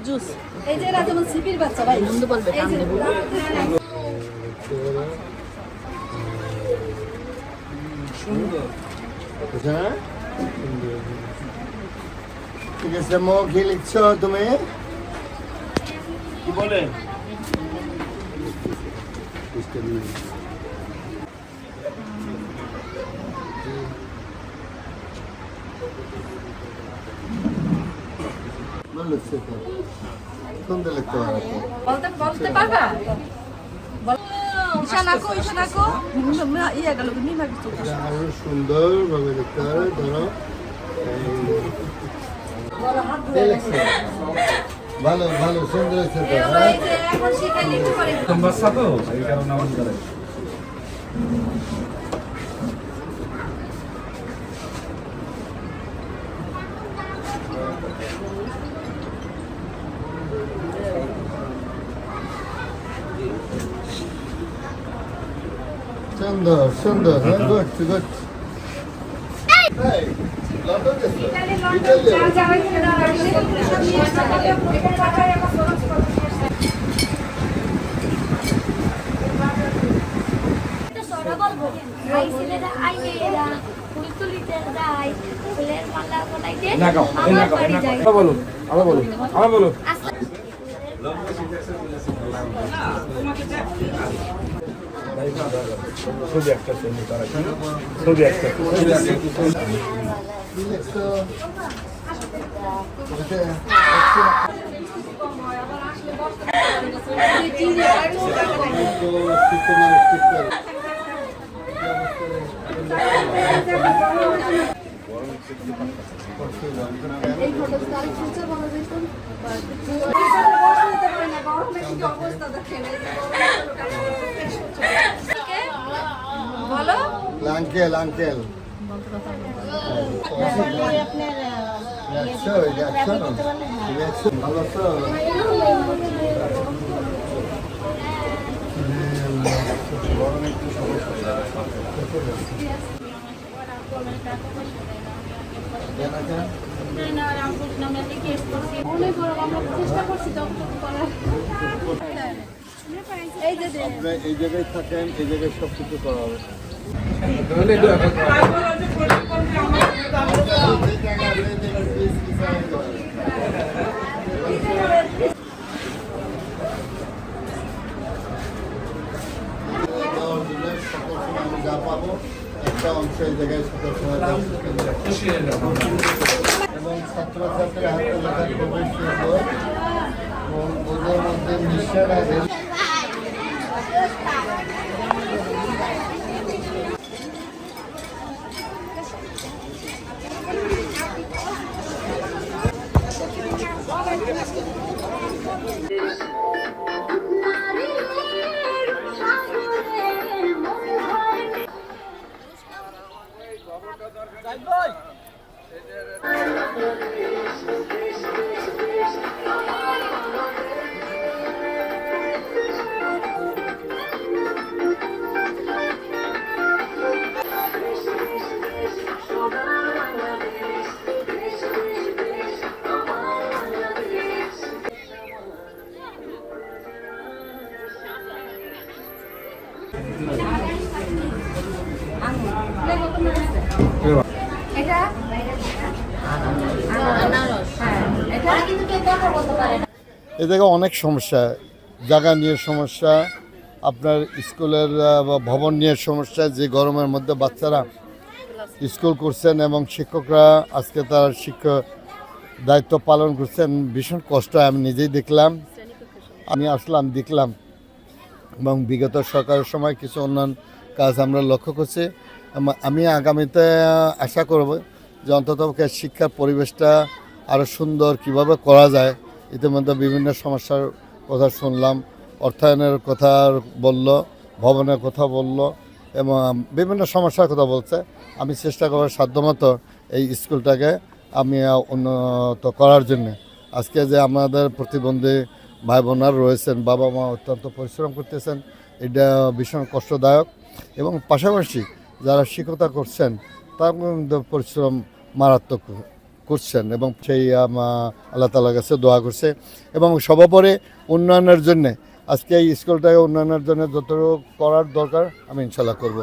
Juice এই যে এরা যেমন সিপির বাচ্চা ভাই বন্ধু বলবে সুন্দর ঠিক আছে মো কি লিখছো তুমি কি বলে সুন্দর লিখতে পারো বলতে পারবা ইশানাকো ইয়া গেল তুমি ভাবিছো আরো সুন্দর ভাবে লিখতে হবে ধরো ভালো ভালো সুন্দর আছে এখন শিখাই লিখতে পারি বাচ্চা তো এই কারণে আমাদের করে সুন্দর সুন্দর গুড গুড বলো ছবি একটা ছবি একটা বলো আঙ্কেল আঙ্কেল ভালো তো এই জায়গায় থাকেন এই জায়গায় সব কিছু করা হবে যা পাবো একটা অংশ এই জায়গায় সকল সময় এবং ছাত্রছাত্রীর হাতে লেখা খুবই সুন্দর এবং ওদের মধ্যে মিশন আছে এ জায়গায় অনেক সমস্যা জায়গা নিয়ে সমস্যা আপনার স্কুলের ভবন নিয়ে সমস্যা যে গরমের মধ্যে বাচ্চারা স্কুল করছেন এবং শিক্ষকরা আজকে তার শিক্ষক দায়িত্ব পালন করছেন ভীষণ কষ্ট আমি নিজেই দেখলাম আমি আসলাম দেখলাম এবং বিগত সরকারের সময় কিছু উন্নয়ন কাজ আমরা লক্ষ্য করছি আমি আগামীতে আশা করব যে অন্তত শিক্ষার পরিবেশটা আরও সুন্দর কিভাবে করা যায় ইতিমধ্যে বিভিন্ন সমস্যার কথা শুনলাম অর্থায়নের কথা বলল ভবনের কথা বলল এবং বিভিন্ন সমস্যার কথা বলছে আমি চেষ্টা করব সাধ্যমতো এই স্কুলটাকে আমি উন্নত করার জন্য। আজকে যে আমাদের প্রতিবন্ধী ভাই বোনার রয়েছেন, বাবা মা অত্যন্ত পরিশ্রম করতেছেন, এটা ভীষণ কষ্টদায়ক। এবং পাশাপাশি যারা শিক্ষকতা করছেন তারা কিন্তু পরিশ্রম মারাত্মক করছেন এবং সেই আল্লাহ তাআলার কাছে দোয়া করছে। এবং সর্বোপরি উন্নয়নের জন্যে আজকে এই স্কুলটাকে উন্নয়নের জন্য যতটুকু করার দরকার আমি ইনশাল্লাহ করব।